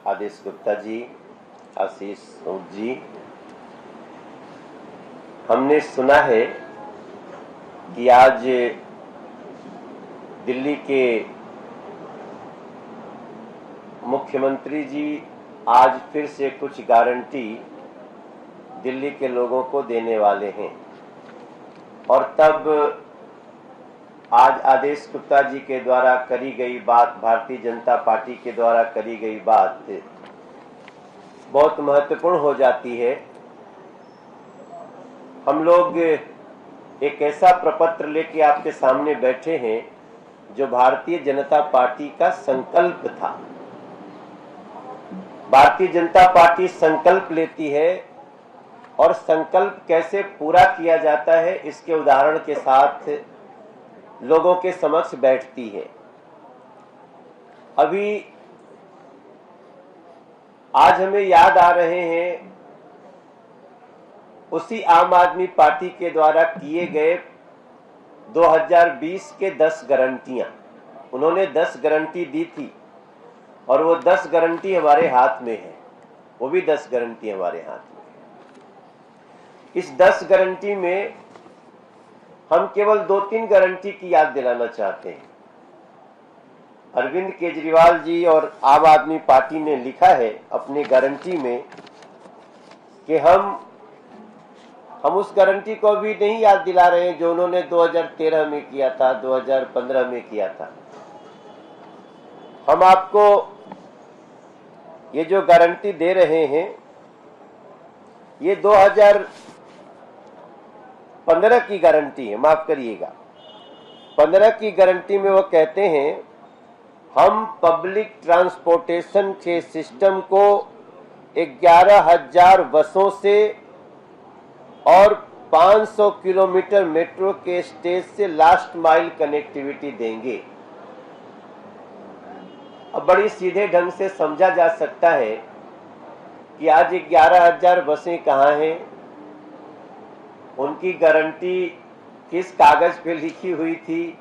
आदेश गुप्ता जी, आशीष सूद जी, हमने सुना है कि आज दिल्ली के मुख्यमंत्री जी आज फिर से कुछ गारंटी दिल्ली के लोगों को देने वाले हैं और तब आज आदेश गुप्ता जी के द्वारा करी गई बात, भारतीय जनता पार्टी के द्वारा करी गई बात बहुत महत्वपूर्ण हो जाती है। हम लोग एक ऐसा प्रपत्र लेके आपके सामने बैठे हैं जो भारतीय जनता पार्टी का संकल्प था। भारतीय जनता पार्टी संकल्प लेती है और संकल्प कैसे पूरा किया जाता है इसके उदाहरण के साथ लोगों के समक्ष बैठती है। अभी आज हमें याद आ रहे हैं उसी आम आदमी पार्टी के द्वारा किए गए 2020 के 10 गारंटियां। उन्होंने 10 गारंटी दी थी और वो 10 गारंटी हमारे हाथ में है, वो भी 10 गारंटी हमारे हाथ में है। इस 10 गारंटी में हम केवल 2-3 गारंटी की याद दिलाना चाहते हैं। अरविंद केजरीवाल जी और आम आदमी पार्टी ने लिखा है अपनी गारंटी में कि हम उस गारंटी को भी नहीं याद दिला रहे हैं जो उन्होंने 2013 में किया था, 2015 में किया था। हम आपको ये जो गारंटी दे रहे हैं ये 2015 की गारंटी है, माफ करिएगा। 15 की गारंटी में वो कहते हैं हम पब्लिक ट्रांसपोर्टेशन के सिस्टम को 11,000 बसों से और 500 किलोमीटर मेट्रो के स्टेज से लास्ट माइल कनेक्टिविटी देंगे। अब बड़ी सीधे ढंग से समझा जा सकता है कि आज 11,000 बसें कहाँ हैं, उनकी गारंटी किस कागज पे लिखी हुई थी,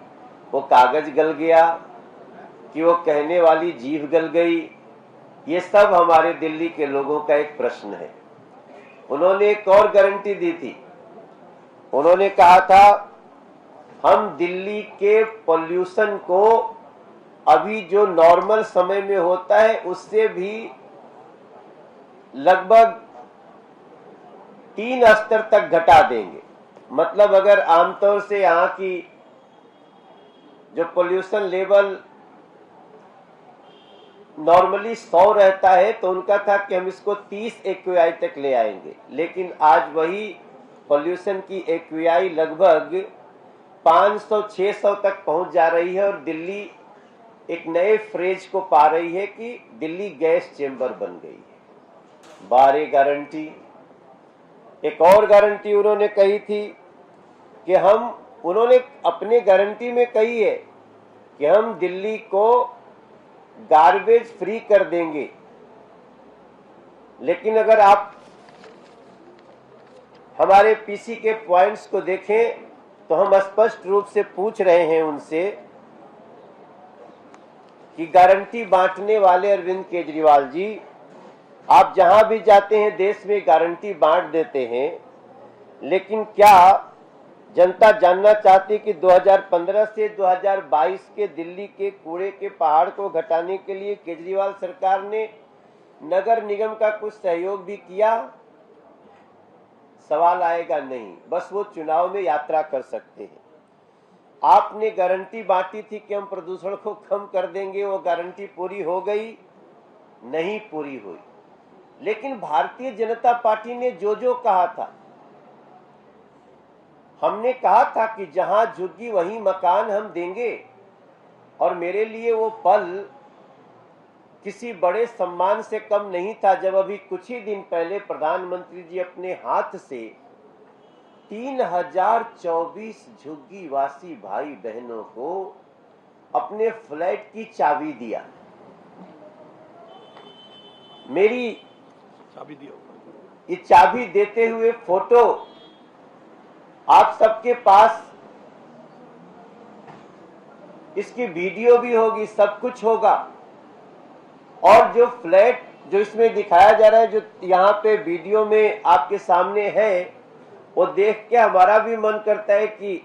वो कागज गल गया कि वो कहने वाली जीभ गल गई, ये सब हमारे दिल्ली के लोगों का एक प्रश्न है। उन्होंने एक और गारंटी दी थी, उन्होंने कहा था हम दिल्ली के पॉल्यूशन को अभी जो नॉर्मल समय में होता है उससे भी लगभग 3 स्तर तक घटा देंगे। मतलब अगर आमतौर से यहाँ की जो पोल्यूशन लेवल नॉर्मली 100 रहता है तो उनका था कि हम इसको 30 AQI तक ले आएंगे, लेकिन आज वही पोल्यूशन की AQI लगभग 500-600 तक पहुंच जा रही है और दिल्ली एक नए फ्रेज को पा रही है कि दिल्ली गैस चेंबर बन गई है। 12 गारंटी। एक और गारंटी उन्होंने कही थी कि उन्होंने अपने गारंटी में कही है कि हम दिल्ली को गार्बेज फ्री कर देंगे। लेकिन अगर आप हमारे पीसी के पॉइंट्स को देखें तो हम स्पष्ट रूप से पूछ रहे हैं उनसे कि गारंटी बांटने वाले अरविंद केजरीवाल जी, आप जहां भी जाते हैं देश में गारंटी बांट देते हैं, लेकिन क्या जनता जानना चाहती कि 2015 से 2022 के दिल्ली के कूड़े के पहाड़ को घटाने के लिए केजरीवाल सरकार ने नगर निगम का कुछ सहयोग भी किया? सवाल आएगा नहीं, बस वो चुनाव में यात्रा कर सकते हैं। आपने गारंटी बांटी थी कि हम प्रदूषण को कम कर देंगे, वो गारंटी पूरी हो गई? नहीं पूरी हुई। लेकिन भारतीय जनता पार्टी ने जो कहा था, हमने कहा था कि जहां झुग्गी वहीं मकान हम देंगे, और मेरे लिए वो पल किसी बड़े सम्मान से कम नहीं था जब अभी कुछ ही दिन पहले प्रधानमंत्री जी अपने हाथ से 3024 झुग्गी वासी भाई बहनों को अपने फ्लैट की चाबी दिया। मेरी चाबी दिया, ये चाबी देते हुए फोटो आप सबके पास, इसकी वीडियो भी होगी, सब कुछ होगा। और जो फ्लैट जो इसमें दिखाया जा रहा है, जो यहाँ पे वीडियो में आपके सामने है, वो देख के हमारा भी मन करता है कि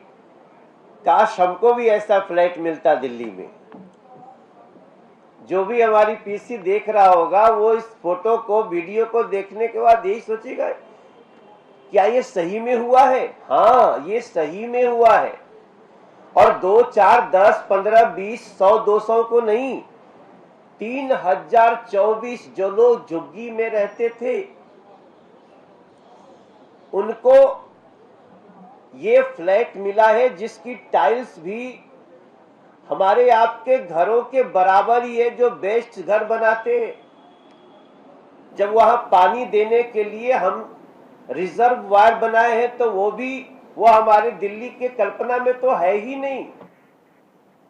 काश हमको भी ऐसा फ्लैट मिलता दिल्ली में। जो भी हमारी पीसी देख रहा होगा वो इस फोटो को, वीडियो को देखने के बाद यही सोचेगा, क्या ये सही में हुआ है? हाँ, ये सही में हुआ है। और 2, 4, 10, 15, 20, 100, 200 को नहीं, 3024 जो लोग झुग्गी में रहते थे, उनको ये फ्लैट मिला है जिसकी टाइल्स भी हमारे आपके घरों के बराबर ही है, जो बेस्ट घर बनाते हैं। जब वहां पानी देने के लिए हम रिजर्ववायर बनाए हैं, तो वो हमारे दिल्ली के कल्पना में तो है ही नहीं।